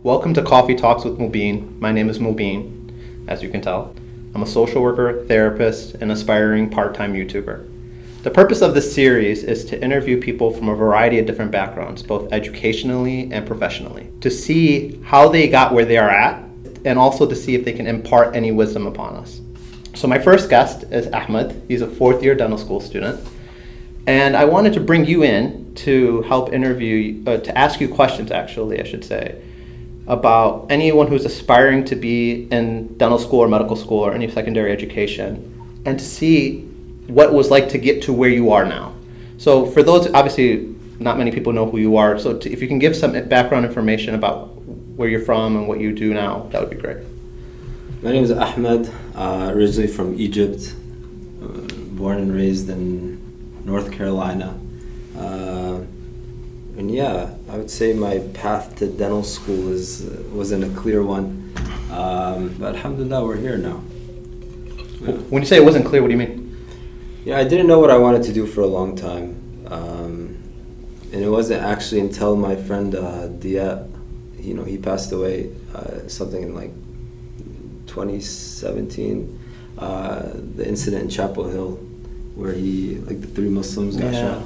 Welcome to Coffee Talks with Mubin. My name is Mubin, as you can tell. I'm a social worker, therapist, and aspiring part-time YouTuber. The purpose of this series is to interview people from a variety of different backgrounds, both educationally and professionally, to see how they got where they are at, and also to see if they can impart any wisdom upon us. So my first guest is Ahmed. He's a fourth-year dental school student. And I wanted to bring you in to help to ask you questions, actually, I should say, about anyone who's aspiring to be in dental school or medical school or any secondary education, and to see what it was like to get to where you are now. So for those, obviously, not many people know who you are. So if you can give some background information about where you're from and what you do now, that would be great. My name is Ahmed, originally from Egypt, born and raised in North Carolina. And yeah, I would say my path to dental school wasn't a clear one. But alhamdulillah, we're here now. Yeah. When you say it wasn't clear, what do you mean? Yeah, I didn't know what I wanted to do for a long time. And it wasn't actually until my friend Dia, he passed away, something in like 2017, the incident in Chapel Hill where the three Muslims got shot.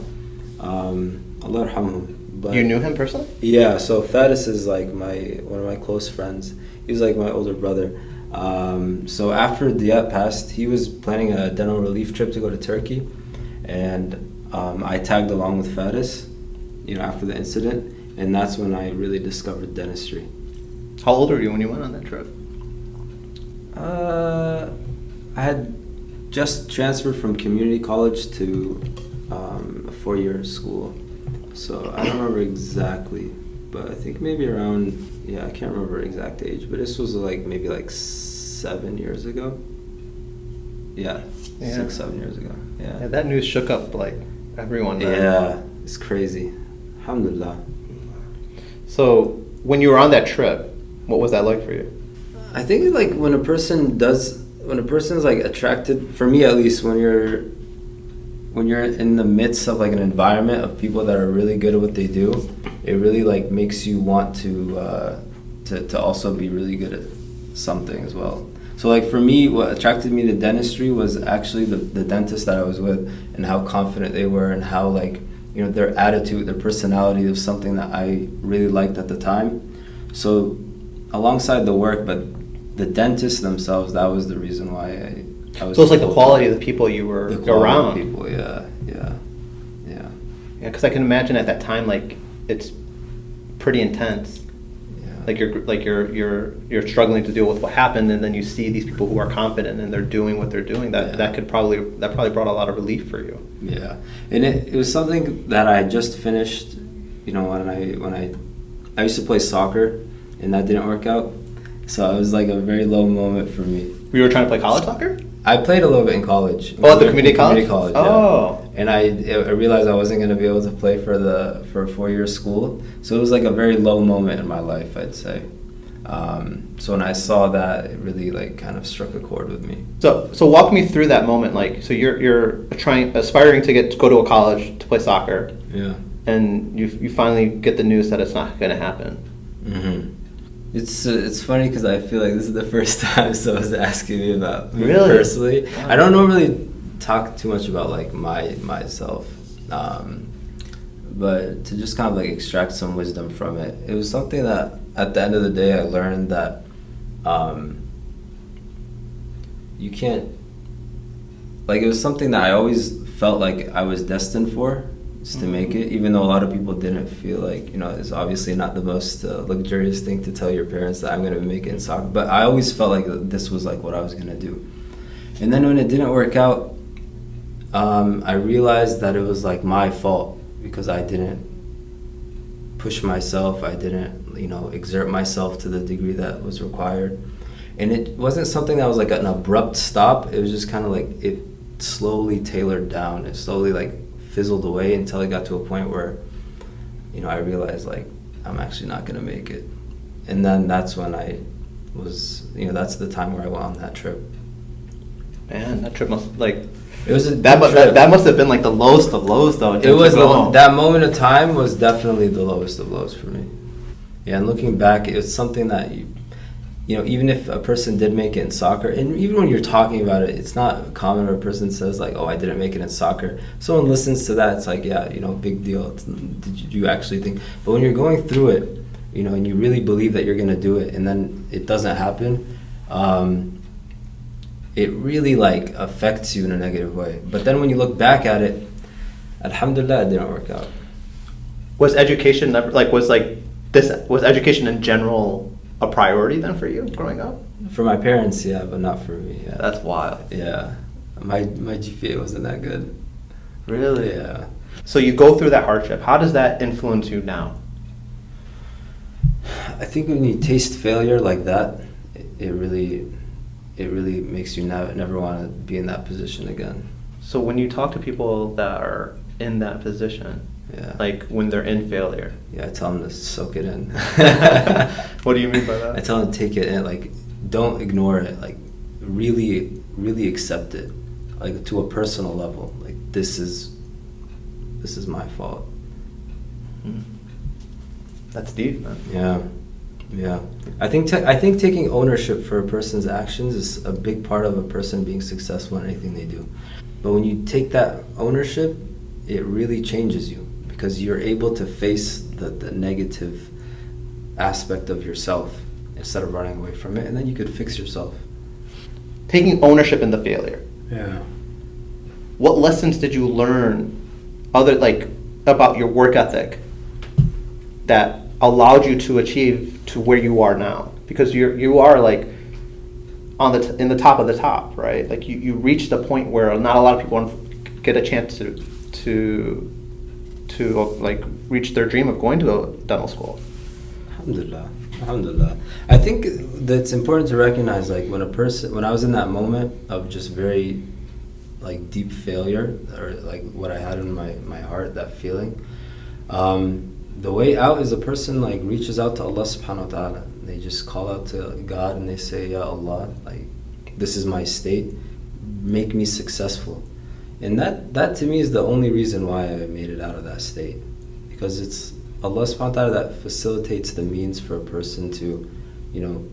Allah yarhamhum. But you knew him personally? Yeah, so Faris is like one of my close friends. He was like my older brother. So after Dia passed, he was planning a dental relief trip to go to Turkey, and I tagged along with Faris, after the incident, and that's when I really discovered dentistry. How old were you when you went on that trip? I had just transferred from community college to a four-year school. So I don't remember exactly, but I think maybe around, I can't remember exact age, but this was maybe 7 years ago. Yeah. 6, 7 years ago. Yeah, that news shook up everyone. Yeah, it's crazy. Alhamdulillah. So when you were on that trip, what was that like for you? I think when a person is attracted, for me at least, when you're in the midst of an environment of people that are really good at what they do, it really makes you want to also be really good at something as well. So for me, what attracted me to dentistry was actually the dentist that I was with, and how confident they were, and how their attitude, their personality was something that I really liked at the time. So alongside the work, but the dentists themselves, that was the reason why I was. So it's the quality of the people you were around. People, yeah. Yeah, because I can imagine at that time, it's pretty intense. Yeah. You're struggling to deal with what happened, and then you see these people who are confident and they're doing what they're doing. That probably brought a lot of relief for you. Yeah, and it was something that I had just finished. When I used to play soccer, and that didn't work out, so it was a very low moment for me. You were trying to play college soccer? I played a little bit in college. Oh, at the community college? Oh. Yeah. And I realized I wasn't going to be able to play for a 4-year school. So it was a very low moment in my life, I'd say. So when I saw that, it really kind of struck a chord with me. So walk me through that moment. So you're aspiring to go to a college to play soccer. Yeah. And you finally get the news that it's not going to happen. Mm-hmm. It's funny because I feel like this is the first time someone's asking me about me really? Personally. Wow. I don't normally talk too much about myself, but to just kind of extract some wisdom from it. It was something that at the end of the day I learned that you can't, it was something that I always felt like I was destined for. To make it, even though a lot of people didn't feel it's obviously not the most luxurious thing to tell your parents that I'm going to make it in soccer, but I always felt like this was what I was going to do. And then when it didn't work out, I realized that it was my fault because I didn't push myself, I didn't exert myself to the degree that was required. And it wasn't something that was an abrupt stop. It was just kind of it slowly tailored down. It slowly fizzled away until it got to a point where, I realized I'm actually not going to make it. And then that's when I was, that's the time where I went on that trip. Man, that trip must it was that must have been the lowest of lows though. It was that moment of time was definitely the lowest of lows for me. Yeah, and looking back, it's something that you know, even if a person did make it in soccer, and even when you're talking about it, it's not common when a person says like, "Oh, I didn't make it in soccer." Someone listens to that, it's like, yeah, you know, big deal. Did you actually think? But when you're going through it, you know, and you really believe that you're gonna do it, and then it doesn't happen, it really like affects you in a negative way. But then when you look back at it, alhamdulillah, it didn't work out. Was education never was education in general a priority then for you growing up? For my parents, yeah, but not for me. Yeah. That's wild. Yeah, my GPA wasn't that good. Really? Yeah. So you go through that hardship. How does that influence you now? I think when you taste failure like that, it really makes you never want to be in that position again. So when you talk to people that are in that position, yeah, like when they're in failure, yeah, I tell them to soak it in. What do you mean by that? I tell them to take it in, like don't ignore it, like really accept it, like to a personal level. Like this is my fault. That's deep, man. Yeah. I think taking ownership for a person's actions is a big part of a person being successful in anything they do. But when you take that ownership, it really changes you because you're able to face the negative aspect of yourself instead of running away from it, and then you could fix yourself. Taking ownership in the failure. Yeah. What lessons did you learn about your work ethic that allowed you to achieve to where you are now? Because you are like in the top of the top, right? Like you reached the point where not a lot of people get a chance to like reach their dream of going to a dental school. Alhamdulillah. I think that it's important to recognize, like when I was in that moment of just very like deep failure, or like what I had in my heart, that feeling, the way out is a person like reaches out to Allah subhanahu wa ta'ala. They just call out to God and they say, Ya Allah, like this is my state, make me successful. And that to me is the only reason why I made it out of that state, because it's Allah subhanahu wa ta'ala that facilitates the means for a person to, you know,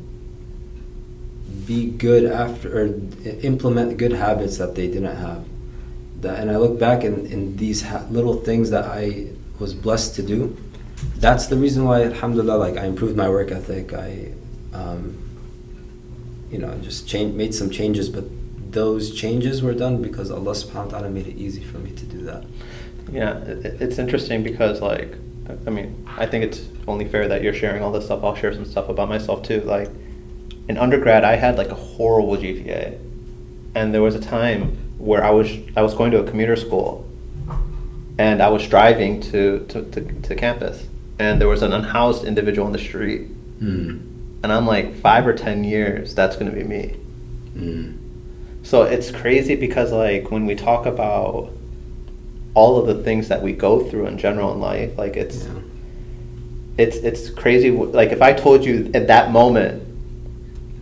be good after, or implement good habits that they didn't have. And I look back in these little things that I was blessed to do. That's the reason why, alhamdulillah, like I improved my work ethic. I, just made some changes, but those changes were done because Allah subhanahu wa ta'ala made it easy for me to do that. Yeah, it's interesting because like, I mean, I think it's only fair that you're sharing all this stuff. I'll share some stuff about myself too. Like in undergrad, I had like a horrible GPA, and there was a time where I was going to a commuter school, and I was driving to campus, and there was an unhoused individual on the street, and I'm like, 5 or 10 years, that's going to be me. So it's crazy because like when we talk about all of the things that we go through in general in life, like it's crazy. Like if I told you at that moment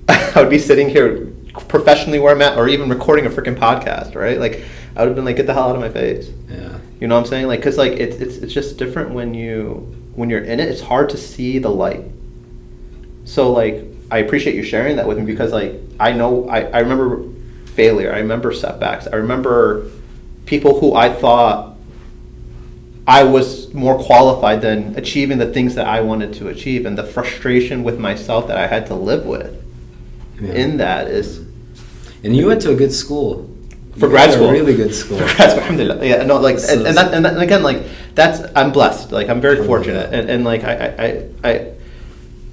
I would be sitting here professionally where I'm at, or even recording a freaking podcast, right? Like I would have been like, get the hell out of my face. Yeah. You know what I'm saying? Like, cause like it's just different when you're in it. It's hard to see the light. So like I appreciate you sharing that with me, because like I know I remember failure. I remember setbacks. I remember people who I thought I was more qualified than achieving the things that I wanted to achieve, and the frustration with myself that I had to live with. Yeah. In that is. And you went to a good school. For grad school. A really good school. For grad school, alhamdulillah. Yeah, no, like, and again, like, I'm blessed. Like, I'm very fortunate. And like, I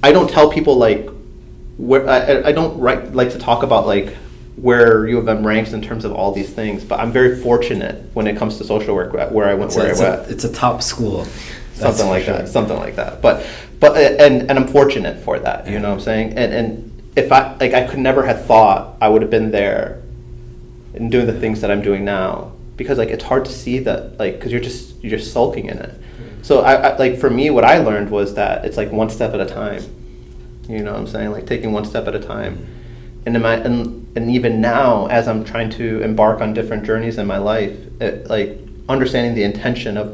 don't tell people, like, where, I don't like to talk about, like, where U of M ranks in terms of all these things, but I'm very fortunate when it comes to social work where I went, it's a top school. Something like that. But I'm fortunate for that, you know what I'm saying? And if I could never have thought I would have been there and doing the things that I'm doing now, because like it's hard to see that, like, because you're just sulking in it. So I like, for me, what I learned was that it's like one step at a time. You know what I'm saying? Like taking one step at a time. And even now, as I'm trying to embark on different journeys in my life, like understanding the intention of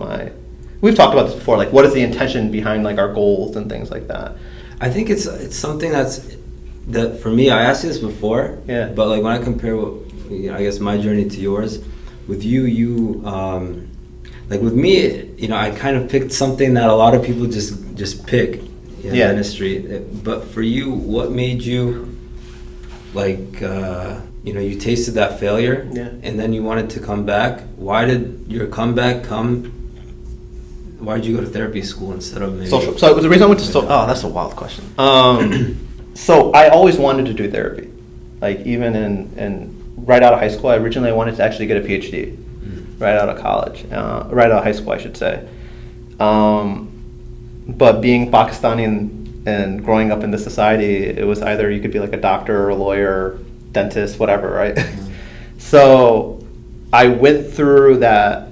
we've talked about this before, like what is the intention behind like our goals and things like that. I think it's something that for me, I asked you this before, Yeah. but like when I compare I guess my journey to yours, with you like with me, I kind of picked something that a lot of people just pick in dentistry. But for you, what made you like you tasted that failure, and then you wanted to come back? Why did your comeback come? Why did you go to therapy school instead of maybe social? So the reason I went to that's a wild question. So I always wanted to do therapy, like even in right out of high school. I wanted to actually get a PhD, right out of college, right out of high school, I should say. But being Pakistani and growing up in this society, it was either you could be like a doctor or a lawyer, dentist, whatever, right? So I went through that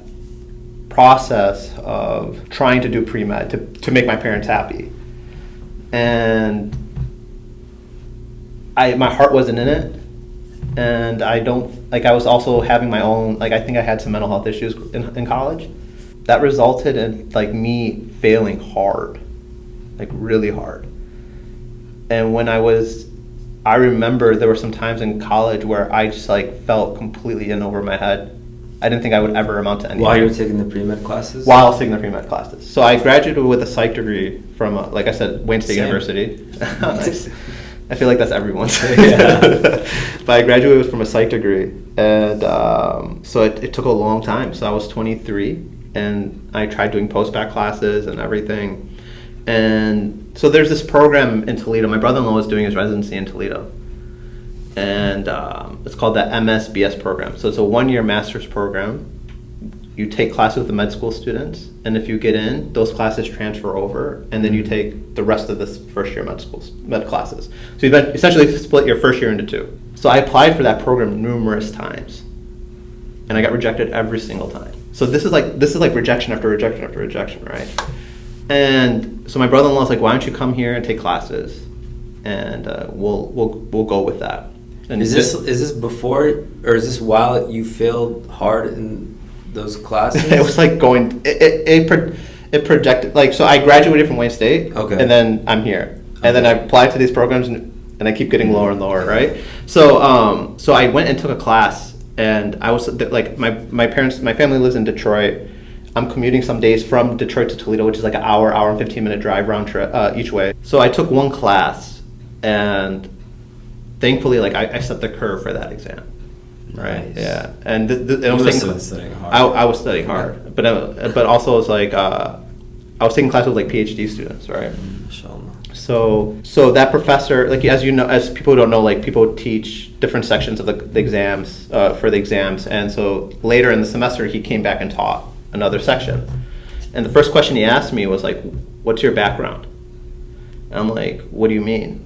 process of trying to do pre-med to make my parents happy, and my heart wasn't in it, and I was also having my own, like I think I had some mental health issues in college that resulted in like me failing hard, like really hard. And when I remember there were some times in college where I just like felt completely in over my head. I didn't think I would ever amount to anything. While you were taking the pre-med classes? While I was taking the pre-med classes. So I graduated with a psych degree from, like I said, Wayne State University. Nice. I feel like that's everyone's. But I graduated from a psych degree. And so it took a long time. So I was 23, and I tried doing post-bac classes and everything. And so there's this program in Toledo. My brother-in-law was doing his residency in Toledo. And it's called the MSBS program. So it's a 1-year master's program. You take classes with the med school students, and if you get in, those classes transfer over, and then you take the rest of this first year med classes. So you essentially split your first year into 2. So I applied for that program numerous times, and I got rejected every single time. So this is like rejection after rejection after rejection, right? And so my brother-in-law was like, "Why don't you come here and take classes, and we'll go with that." And is this before or is this while you failed hard in those classes? It was like going. It projected like, so I graduated from Wayne State, and then I'm here, and then I applied to these programs, and I keep getting lower and lower, right? So I went and took a class, and I was like, my family lives in Detroit. I'm commuting some days from Detroit to Toledo, which is like an hour and 15-minute drive round trip each way. So I took one class, and thankfully, like I set the curve for that exam, right? Nice. Yeah, and you must have been studying hard. I was studying hard, but also it was like I was taking classes with like PhD students, right? So that professor, like as you know, as people who don't know, like people teach different sections of the exams for the exams, and so later in the semester he came back and taught another section, and the first question he asked me was like, "What's your background?" And I'm like, "What do you mean?"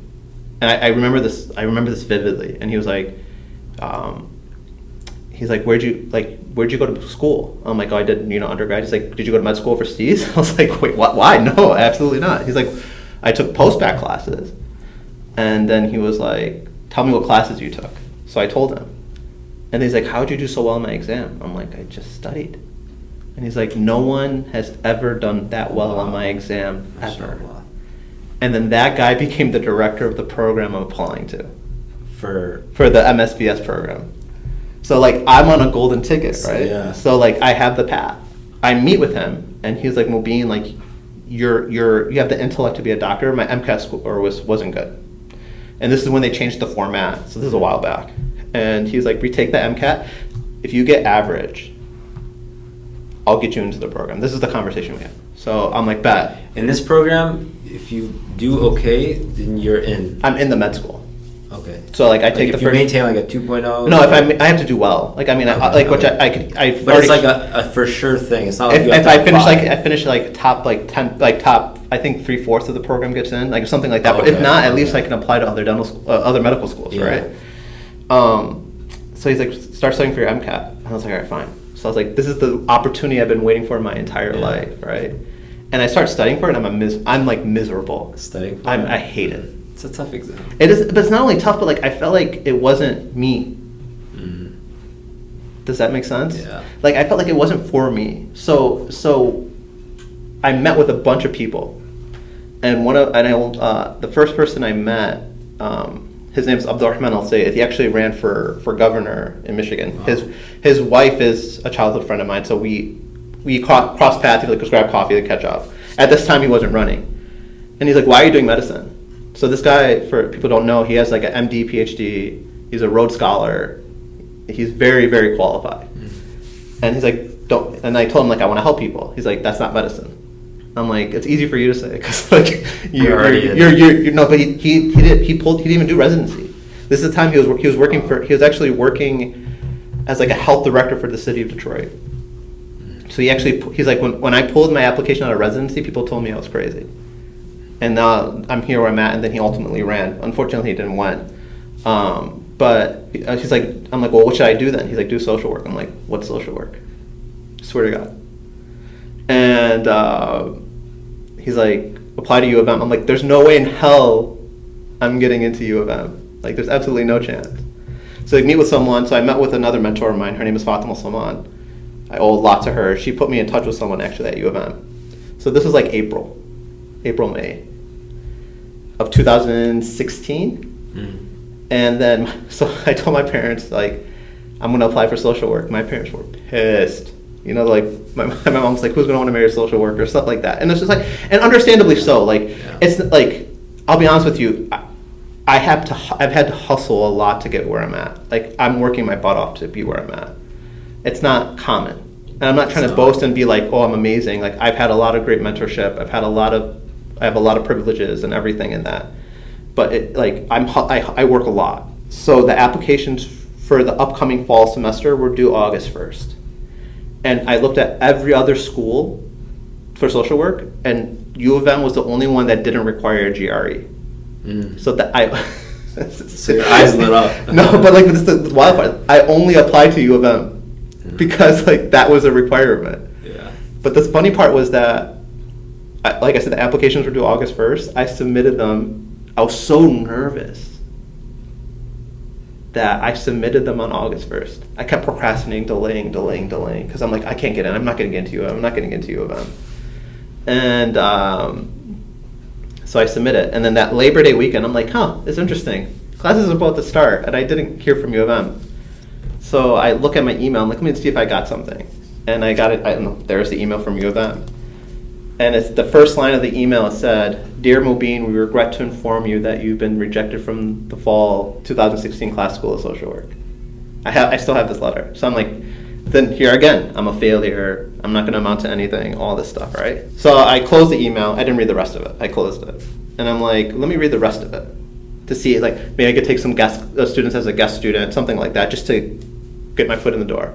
And I remember this vividly. And he was like, where'd you go to school? I'm like, "Oh, I did, undergrad." He's like, "Did you go to med school overseas?" I was like, "Wait, what? Why? No, absolutely not." He's like, "I took post-bac classes." And then he was like, "Tell me what classes you took." So I told him. And he's like, "How'd you do so well in my exam?" I'm like, "I just studied." And he's like, "No one has ever done that well on my exam, ever." And then that guy became the director of the program I'm applying to. For the MSBS program. So like I'm on a golden ticket, right? Yeah. So like I have the path. I meet with him, and he's like, "Mubin, like you have the intellect to be a doctor." My MCAT score wasn't good. And this is when they changed the format. So this is a while back. And he's like, "Retake the MCAT. If you get average, I'll get you into the program." This is the conversation we had. So I'm like, "Bet." In this program, if you do okay, then you're in. I'm in the med school. Okay. So like I take if the you first. maintain like a 2.0. No, I have to do well. Like I mean, which I could. But it's like a for sure thing. It's not like if I finish like top like 10 like top, I think 3/4 of the program gets in, like something like that. But if not, at least I can apply to other medical schools, right? So he's like, "Start studying for your MCAT." And I was like, "All right, fine." So I was like, "This is the opportunity I've been waiting for my entire life, right?" And I start studying for it, and I'm like miserable. Studying for I hate it. It's a tough exam. It is, but it's not only tough, but like I felt like it wasn't me. Does that make sense? Yeah. Like I felt like it wasn't for me. So I met with a bunch of people, and the first person I met, his name's Abdurrahman Al Sayed. He actually ran for governor in Michigan. Wow. His wife is a childhood friend of mine, so we crossed paths. He'd like, grab coffee to catch up. At this time, he wasn't running, and he's like, "Why are you doing medicine?" So this guy, for people who don't know, he has like an MD, PhD. He's a Rhodes Scholar. He's very, very qualified. And he's like, "Don't." And I told him, like, "I want to help people." He's like, "That's not medicine." I'm like, "It's easy for you to say, because like you're no." But he didn't even do residency. This is the time he was actually working as like a health director for the city of Detroit. So he's like, when I pulled my application out of residency, people told me I was crazy. And now I'm here where I'm at, and then he ultimately ran. Unfortunately, he didn't win. But he's like, I'm like, "Well, what should I do then?" He's like, "Do social work." I'm like, "What's social work?" Swear to God. And he's like, "Apply to U of M." I'm like, "There's no way in hell I'm getting into U of M. Like, there's absolutely no chance." So I meet with someone. So I met with another mentor of mine. Her name is Fatima Salman. I owe a lot to her. She put me in touch with someone actually at U of M. So this was like April, May of 2016. And then, so I told my parents, like, I'm going to apply for social work. My parents were pissed. You know, like, my mom's like, "Who's going to want to marry a social worker?" Stuff like that. And it's just like, and understandably so. Like, It's like, I'll be honest with you, I've had to hustle a lot to get where I'm at. Like, I'm working my butt off to be where I'm at. It's not common. And I'm not trying to boast and be like, "Oh, I'm amazing." Like, I've had a lot of great mentorship. I have a lot of privileges and everything in that. But I work a lot. So the applications for the upcoming fall semester were due August 1st. And I looked at every other school for social work, and U of M was the only one that didn't require a GRE. So that So your eyes lit up. No, but like, this is the wild part. I only applied to U of M because like that was a requirement. Yeah. But the funny part was that, like I said, the applications were due August 1st. I submitted them. I was so nervous that I submitted them on August 1st. I kept procrastinating, delaying, because I'm like, I can't get in. I'm not going to get into U of M. I'm not going to get into U of M. And so I submit it. And then that Labor Day weekend, I'm like, it's interesting. Classes are about to start, and I didn't hear from U of M. So I look at my email. I'm like, let me see if I got something. And I got it. There's the email from U of M. And it's the first line of the email. It said, "Dear Mubin, we regret to inform you that you've been rejected from the fall 2016 class school of social work." I still have this letter. So I'm like, then here again, I'm a failure. I'm not going to amount to anything. All this stuff, right? So I closed the email. I didn't read the rest of it. I closed it, and I'm like, let me read the rest of it to see, like, maybe I could take some students as a guest student, something like that, just to get my foot in the door.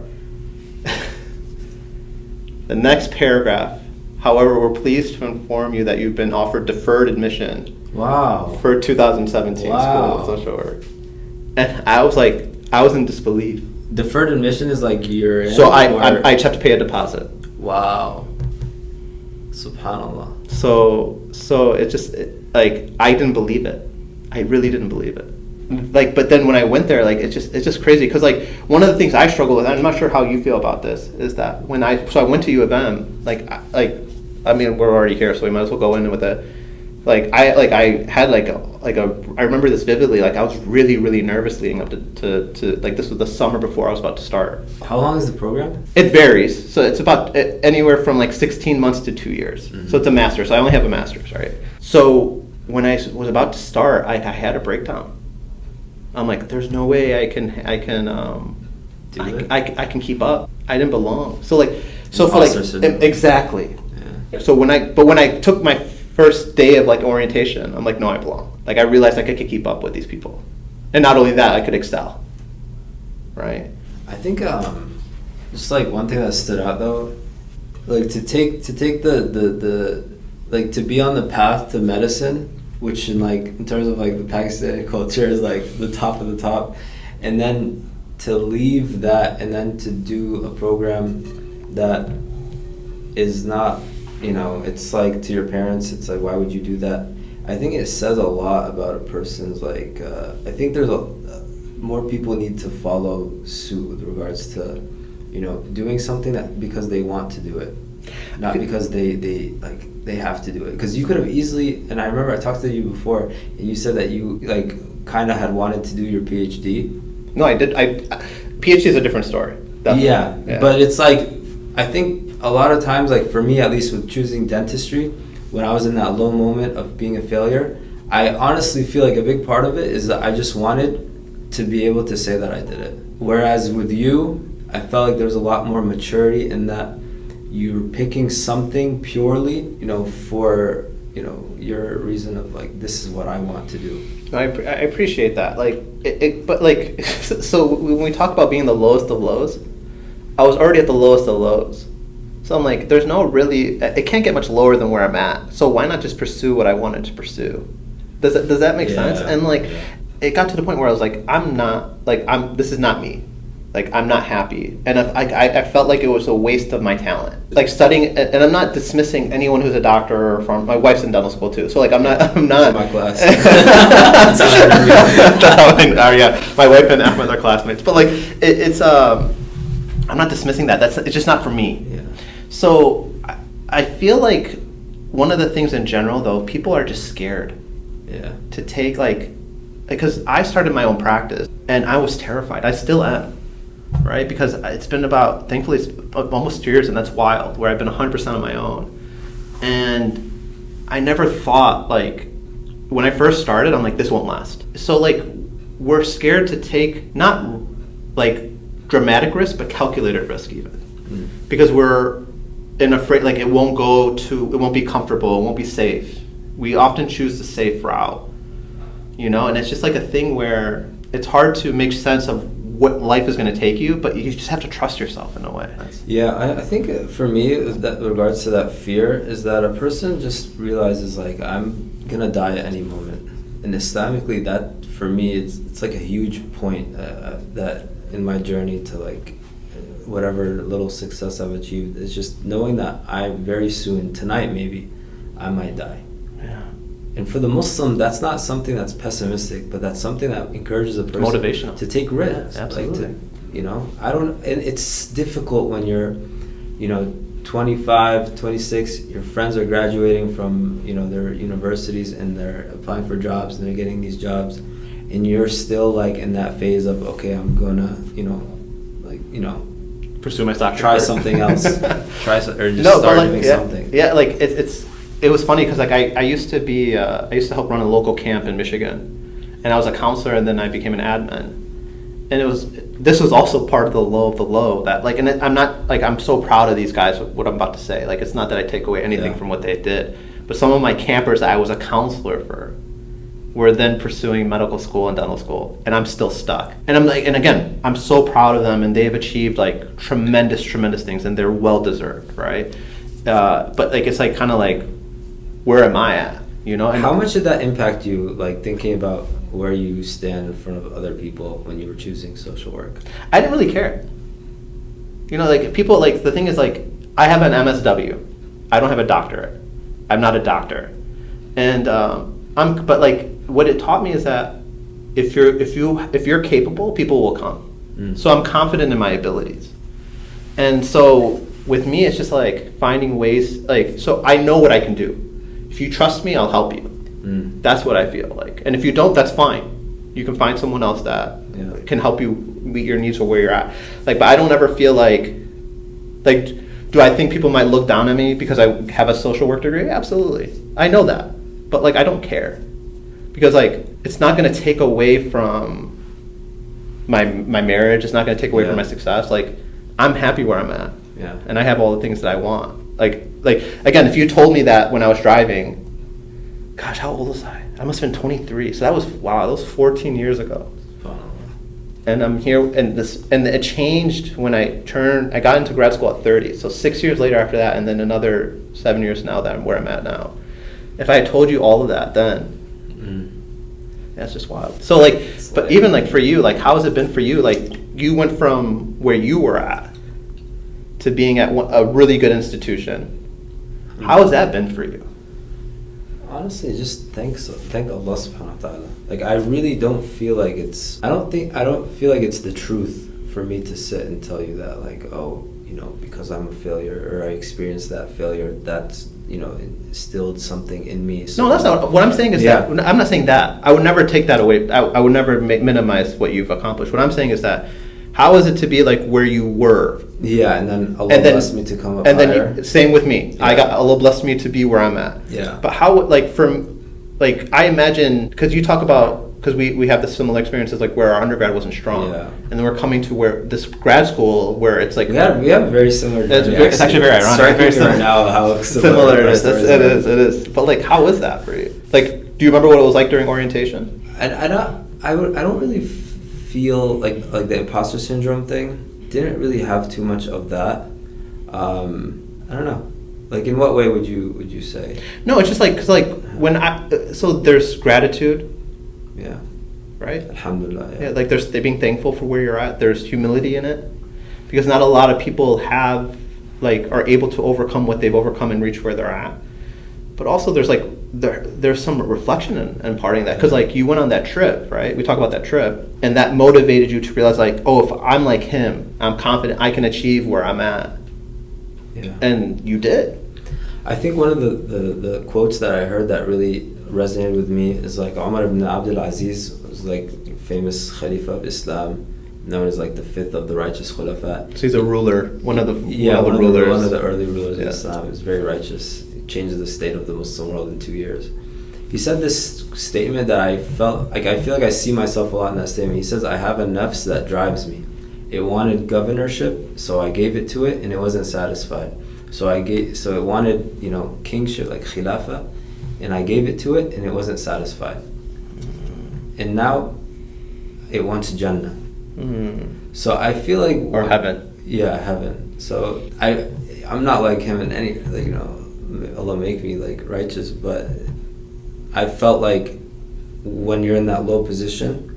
The next paragraph. "However, we're pleased to inform you that you've been offered deferred admission for 2017 School of Social Work." And I was in disbelief. Deferred admission is like you're in. So I just have to pay a deposit. Wow. SubhanAllah. So it just, like, I didn't believe it. I really didn't believe it. Like, but then when I went there, like, it's just crazy, because like one of the things I struggle with, and I'm not sure how you feel about this, is that when I went to U of M, I mean, we're already here, so we might as well go in with it. I had I remember this vividly. Like, I was really, really nervous leading up to like, this was the summer before I was about to start. How long is the program? It varies. So it's about anywhere from like 16 months to 2 years. Mm-hmm. So it's a master's. So I only have a master's, right? So when I was about to start, I had a breakdown. I'm like, there's no way I can keep up. I didn't belong. Exactly. Yeah. So when I took my first day of like orientation, I'm like, no, I belong. Like, I realized I could keep up with these people, and not only that, I could excel. Right. I think just like one thing that stood out though, like to take the like to be on the path to medicine, which in terms of like the Pakistani culture is like the top of the top, and then to leave that and then to do a program that is not, it's like, to your parents, it's like, why would you do that? I think it says a lot about a person's like, I think there's more people need to follow suit with regards to, doing something that because they want to do it. not because they have to do it. Because you could have easily, and I remember I talked to you before, and you said that you like kind of had wanted to do your PhD. No, I did. PhD is a different story. Yeah, but it's like, I think a lot of times, like for me at least with choosing dentistry, when I was in that low moment of being a failure, I honestly feel like a big part of it is that I just wanted to be able to say that I did it. Whereas with you, I felt like there was a lot more maturity in that you're picking something purely, for, your reason of like, this is what I want to do. I appreciate that. Like, but like, so when we talk about being the lowest of lows, I was already at the lowest of lows. So I'm like, there's no really, it can't get much lower than where I'm at. So why not just pursue what I wanted to pursue? Does that make sense? And like, it got to the point where I was like, this is not me. Like, I'm not happy. And I felt like it was a waste of my talent. Like studying, and I'm not dismissing anyone who's a doctor or from, my wife's in dental school too. So like, I'm not. My class. Yeah, my wife and Ahmed are classmates. But like, it's I'm not dismissing that. It's just not for me. Yeah. So I feel like one of the things in general though, people are just scared. Yeah. To take because I started my own practice and I was terrified. I still am. Right? Because it's been thankfully it's almost 2 years, and that's wild, where I've been 100% on my own. And I never thought, like, when I first started, I'm like, this won't last. So, like, we're scared to take, not, like, dramatic risk, but calculated risk even. Mm. Because we're afraid, like, it won't be comfortable, it won't be safe. We often choose the safe route, and it's just like a thing where it's hard to make sense of what life is going to take you, but you just have to trust yourself in a way. Yeah, I think for me, that regards to that fear, is that a person just realizes like, I'm going to die at any moment. And Islamically, that for me, it's like a huge point that in my journey to like whatever little success I've achieved, is just knowing that I very soon, tonight maybe, I might die. Yeah. And for the Muslim, that's not something that's pessimistic, but that's something that encourages a person motivational to take risks. Yeah, absolutely. And it's difficult when you're, 25, 26, your friends are graduating from, their universities and they're applying for jobs and they're getting these jobs, and you're still like in that phase of, okay, I'm gonna, pursue my stock. Try something else. Start doing something. Yeah, like it was funny because like I used to help run a local camp in Michigan, and I was a counselor, and then I became an admin, and this was also part of the low that like, and I'm not like, I'm so proud of these guys, what I'm about to say, like, it's not that I take away anything from what they did, but some of my campers that I was a counselor for were then pursuing medical school and dental school, and I'm still stuck. And I'm like, and again, I'm so proud of them, and they've achieved like tremendous things, and they're well deserved, right? But like, it's like kind of like, where am I at? And how much did that impact you, like thinking about where you stand in front of other people when you were choosing social work? I didn't really care. Like people, like the thing is, like, I have an MSW. I don't have a doctorate. I'm not a doctor, and but like, what it taught me is that if you're capable, people will come. So I'm confident in my abilities, and so with me, it's just like finding ways. Like, so I know what I can do. If you trust me, I'll help you. That's what I feel like. And if you don't, that's fine. You can find someone else that can help you meet your needs or where you're at. Like, but I don't ever feel like, do I think people might look down on me because I have a social work degree? Absolutely. I know that. But like, I don't care. Because like, it's not going to take away from my marriage. It's not going to take away from my success. Like, I'm happy where I'm at. Yeah. And I have all the things that I want. Like again, if you told me that when I was driving, gosh, how old was I? I must have been 23. So that was 14 years ago. And I'm here, and it changed when I got into grad school at 30. So 6 years later after that, and then another 7 years now that I'm where I'm at now. If I had told you all of that then, that's just wild. So like, but even like for you, like, how has it been for you? Like, you went from where you were at to being at a really good institution. How has that been for you? Honestly, just thank Allah subhanahu wa ta'ala. Like, I really don't feel like I don't feel like it's the truth for me to sit and tell you that, like, oh, because I'm a failure or I experienced that failure, that's, instilled something in me. So, no, that's not what I'm saying. Is that I'm not saying that. I would never take that away. I would never minimize what you've accomplished. What I'm saying is that, how is it to be like where you were? Yeah, and then Allah blessed me to come up and higher. Then same with me. Yeah. Allah blessed me to be where I'm at. Yeah. But how, I imagine, because you talk about, because we have the similar experiences, like where our undergrad wasn't strong, and then we're coming to where this grad school where it's like we have a very similar journey. It's actually very ironic. Very similar now how similar it is. It is. But like, how is that for you? Like, do you remember what it was like during orientation? I don't really feel like the imposter syndrome thing. Didn't really have too much of that. I don't know. Like, in what way would you say? No, it's just like, because like so there's gratitude. Yeah. Right? Alhamdulillah. Yeah, like they're being thankful for where you're at. There's humility in it, because not a lot of people are able to overcome what they've overcome and reach where they're at. But also there's some reflection in parting that, because like you went on that trip, right? We talk about that trip, and that motivated you to realize like, oh, if I'm like him, I'm confident I can achieve where I'm at. Yeah. And you did. I think one of the quotes that I heard that really resonated with me is like Umar ibn Abdul Aziz was like famous Khalifa of Islam, known as like the fifth of the righteous Khulafa. So he's a ruler, one of the rulers. One of the early rulers of Islam. He was very righteous. He changed the state of the Muslim world in 2 years. He said this statement that I feel like I see myself a lot in that statement. He says, I have a nafs that drives me. It wanted governorship, so I gave it to it, and it wasn't satisfied. So it wanted, kingship, like khilafa, and I gave it to it, and it wasn't satisfied. And now it wants Jannah. So I feel like... Or heaven. Yeah, heaven. So I'm not like him in any, Allah make me righteous, but I felt like when you're in that low position,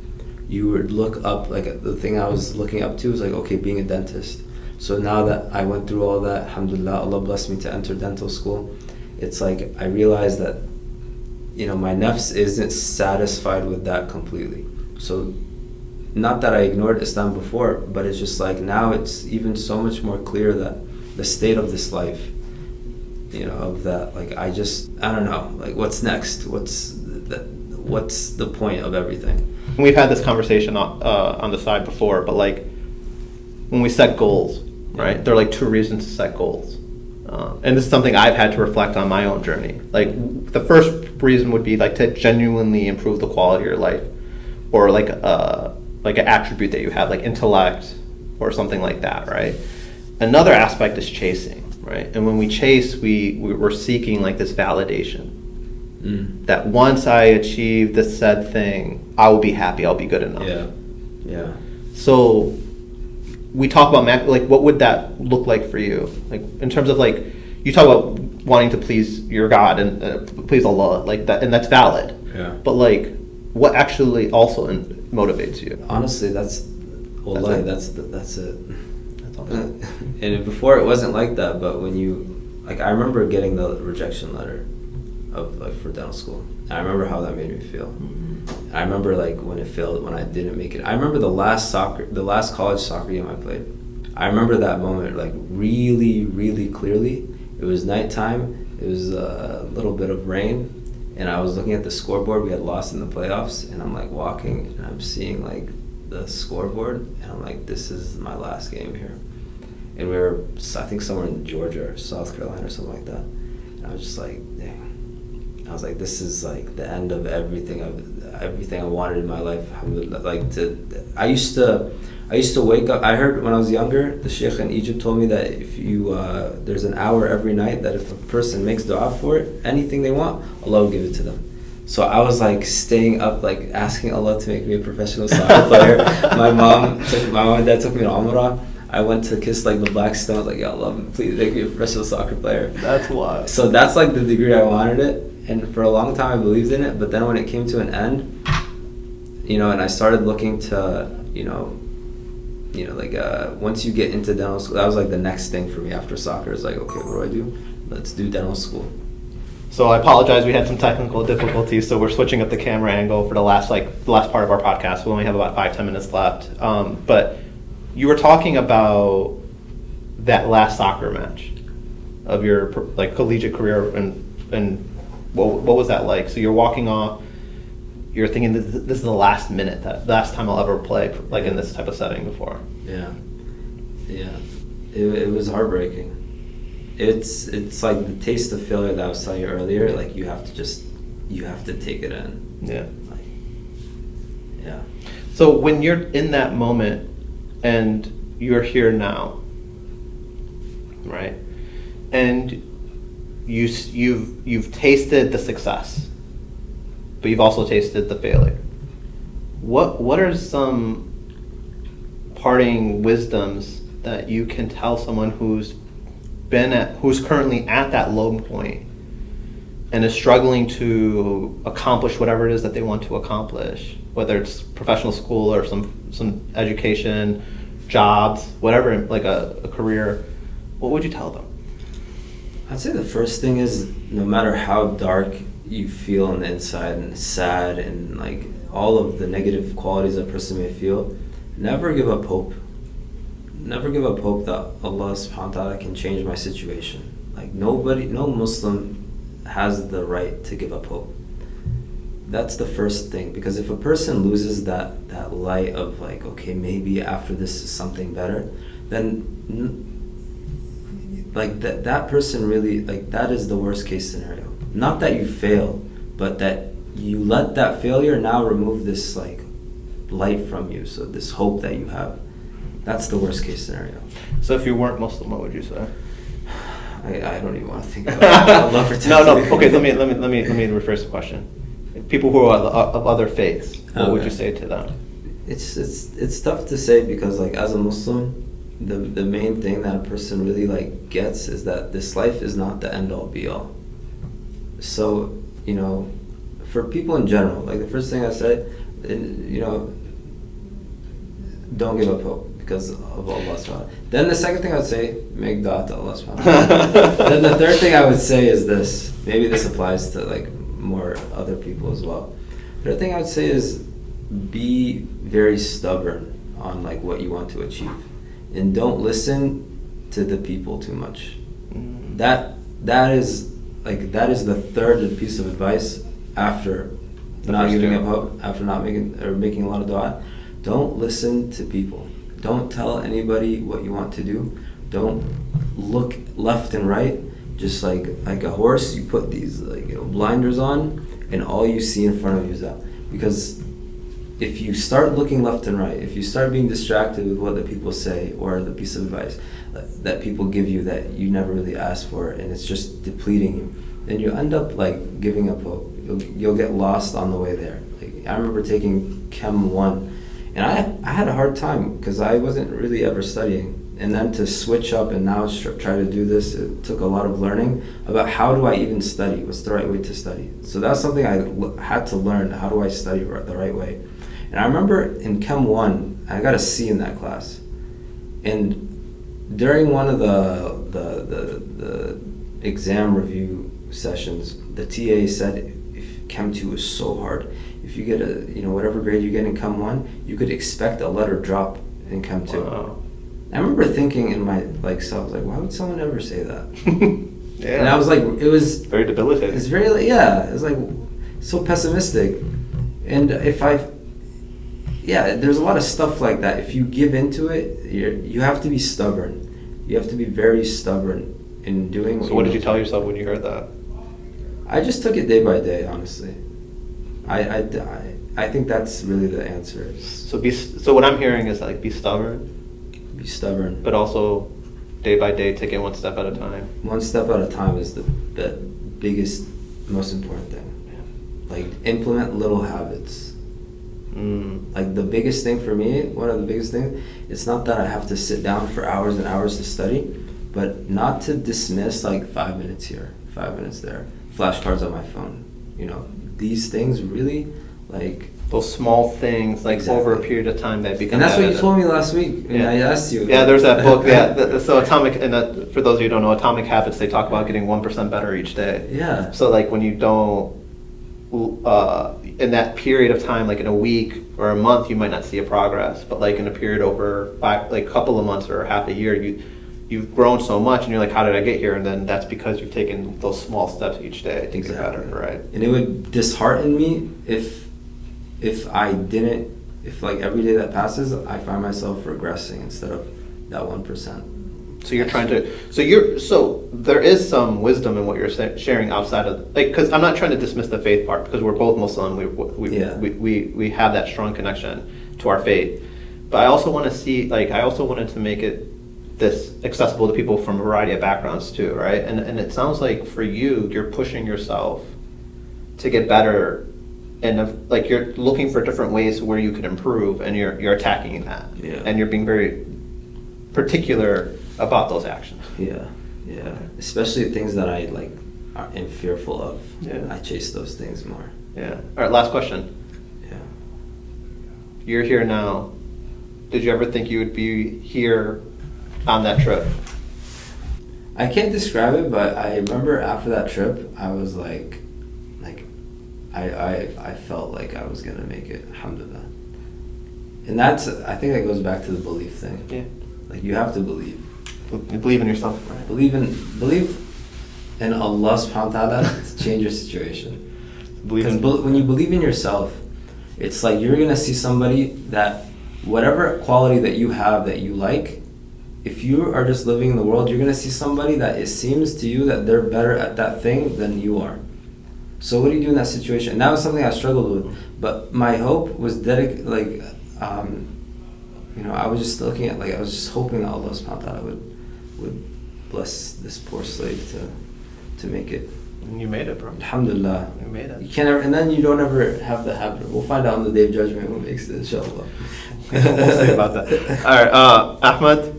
you would look up, the thing I was looking up to was being a dentist. So now that I went through all that, alhamdulillah, Allah blessed me to enter dental school. It's like I realized that, my nafs isn't satisfied with that completely. So not that I ignored Islam before, but it's just like now it's even so much more clear that the state of this life, of that, I don't know, what's next? What's the point of everything? We've had this conversation on the side before, but when we set goals, right? There are two reasons to set goals. And this is something I've had to reflect on my own journey. The first reason would be to genuinely improve the quality of your life, or an attribute that you have, like intellect or something like that, right? Another aspect is chasing, right? And when we chase, we're seeking this validation. That once I achieve this said thing, I will be happy, I'll be good enough. Yeah. So we talk about what would that look like for you? In terms of you talk about wanting to please your God and please Allah, that, and that's valid. Yeah. But what actually also motivates you? Honestly, that's it. That's it. Awesome. And before it wasn't like that, but when you I remember getting the rejection letter for dental school. And I remember how that made me feel. Mm-hmm. I remember when it failed, when I didn't make it. I remember the last college soccer game I played. I remember that moment really, really clearly. It was nighttime. It was a little bit of rain, and I was looking at the scoreboard. We had lost in the playoffs, and I'm walking, and I'm seeing the scoreboard, and I'm like, this is my last game here. And we were, I think, somewhere in Georgia or South Carolina or something like that. And I was just dang. I was this is the end of everything I wanted in my life. I used to wake up. I heard when I was younger, the sheikh in Egypt told me that if you there's an hour every night that if a person makes dua for it, anything they want, Allah will give it to them. So I was staying up, asking Allah to make me a professional soccer player. My mom and dad took me to Umrah. I went to kiss the black stone. I was Ya Allah, please make me a professional soccer player. That's wild. So that's the degree I wanted it. And for a long time I believed in it, but then when it came to an end, and I started looking to, once you get into dental school, that was the next thing for me after soccer. It's okay, what do? Let's do dental school. So I apologize, we had some technical difficulties, so we're switching up the camera angle for the last part of our podcast. We only have about 5-10 minutes left. But you were talking about that last soccer match of your like collegiate career, and what was that like? So you're walking off, you're thinking this is the last minute, that last time I'll ever play like in this type of setting before. Yeah. It was heartbreaking. It's like the taste of failure that I was telling you earlier. Like you have to take it in. Yeah. Like, yeah. So when you're in that moment and you're here now, right? And you've tasted the success, but you've also tasted the failure. What are some parting wisdoms that you can tell someone who's currently at that low point and is struggling to accomplish whatever it is that they want to accomplish, whether it's professional school or some education, jobs, whatever, like a career? What would you tell them? I'd say the first thing is, no matter how dark you feel on the inside and sad and like all of the negative qualities a person may feel, never give up hope. Never give up hope that Allah subhanahu wa ta'ala can change my situation. Like no Muslim has the right to give up hope. That's the first thing, because if a person loses that light of like, okay, maybe after this is something better, then like that person really, like that is the worst case scenario. Not that you fail, but that you let that failure now remove this like light from you, so this hope that you have. That's the worst case scenario. So if you weren't Muslim, what would you say? I don't even want to think about it. I'd love for No. Okay, let me rephrase the question. People who are of other faiths, what would you say to them? It's tough to say, because like as a Muslim, the main thing that a person really like gets is that this life is not the end all be all. So, you know, for people in general, like the first thing I said, you know, don't give up hope because of Allah subhanahu wa ta'ala. Then the second thing I would say, make dua to Allah subhanahu wa ta'ala. Then the third thing I would say is this, maybe this applies to like more other people as well. The third thing I would say is be very stubborn on like what you want to achieve, and don't listen to the people too much. That is the third piece of advice after not giving up hope, after not making a lot of dua. Don't listen to people. Don't tell anybody what you want to do. Don't look left and right. Just like a horse, you put these blinders on, and all you see in front of you is that. Because if you start looking left and right, if you start being distracted with what the people say or the piece of advice that people give you that you never really asked for, and it's just depleting you, then you end up like giving up hope. You'll get lost on the way there. Like, I remember taking Chem 1, and I had a hard time because I wasn't really ever studying. And then to switch up and now try to do this, it took a lot of learning about how do I even study? What's the right way to study? So that's something I had to learn. How do I study the right way? And I remember in Chem 1, I got a C in that class. And during one of the exam review sessions, the TA said if Chem 2 is so hard, if you get whatever grade you get in Chem 1, you could expect a letter drop in Chem 2. Wow. I remember thinking in my self, why would someone ever say that? Yeah. And I was like, it was very debilitating. It's very it was like so pessimistic. And there's a lot of stuff like that. If you give into it, you have to be stubborn. You have to be very stubborn in doing. So what did you tell yourself when you heard that? I just took it day by day, honestly. I think that's really the answer. So what I'm hearing is like be stubborn. Be stubborn. But also day by day, take it one step at a time. One step at a time is the biggest, most important thing. Yeah. Like implement little habits. Like the biggest thing for me, one of the biggest things, it's not that I have to sit down for hours and hours to study, but not to dismiss like 5 minutes here, 5 minutes there, flashcards on my phone. These things really like those small things, like exactly. Over a period of time that become. And that's what you told me last week when I asked you. Yeah, there's that book. So for those of you who don't know, Atomic Habits, they talk about getting 1% better each day. Yeah. So like when you don't, in that period of time, like in a week or a month, you might not see a progress, but like in a period over a couple of months or half a year, you've grown so much, and you're like, how did I get here? And then that's because you've taken those small steps each day to get better, right? And it would dishearten me if like every day that passes, I find myself regressing instead of that 1%. So you're trying to, so there is some wisdom in what you're sharing outside of, like, because I'm not trying to dismiss the faith part, because we're both Muslim, we have that strong connection to our faith. But I also want to see, like, I also wanted to make it this accessible to people from a variety of backgrounds too, right? And it sounds like for you, you're pushing yourself to get better, and like you're looking for different ways where you could improve, and you're attacking that, and you're being very particular about those actions. Yeah. Especially things that I like am fearful of. I chase those things more. Yeah. All right. Last question. Yeah. You're here now. Did you ever think you would be here on that trip? I can't describe it, but I remember after that trip, I was like I felt like I was gonna make it, alhamdulillah. And I think that goes back to the belief thing. Yeah. Like, you have to believe. You believe in yourself, right? Believe in Allah subhanahu wa ta'ala to change your situation. When you believe in yourself, it's like you're gonna see somebody that whatever quality that you have that you like, if you are just living in the world, you're gonna see somebody that it seems to you that they're better at that thing than you are. So what do you do in that situation? And that was something I struggled with. But my hope was I was just looking at, like, I was just hoping that Allah subhanahu wa ta'ala would bless this poor slave to make it. And you made it, bro. Alhamdulillah. You made it. You can't ever, and then you don't ever have the habit. We'll find out on the Day of Judgment who makes it, inshallah. We'll see about that. All right, Ahmed,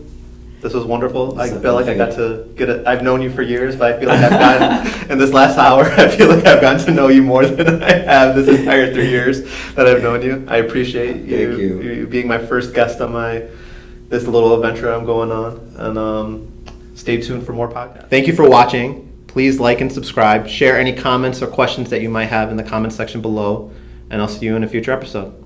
this was wonderful. I feel like I got to get it. I've known you for years, but I feel like I've gotten, in this last hour, I feel like I've gotten to know you more than I have this entire 3 years that I've known you. I appreciate you being my first guest on this little adventure I'm going on. And stay tuned for more podcasts. Thank you for watching. Please like and subscribe. Share any comments or questions that you might have in the comment section below. And I'll see you in a future episode.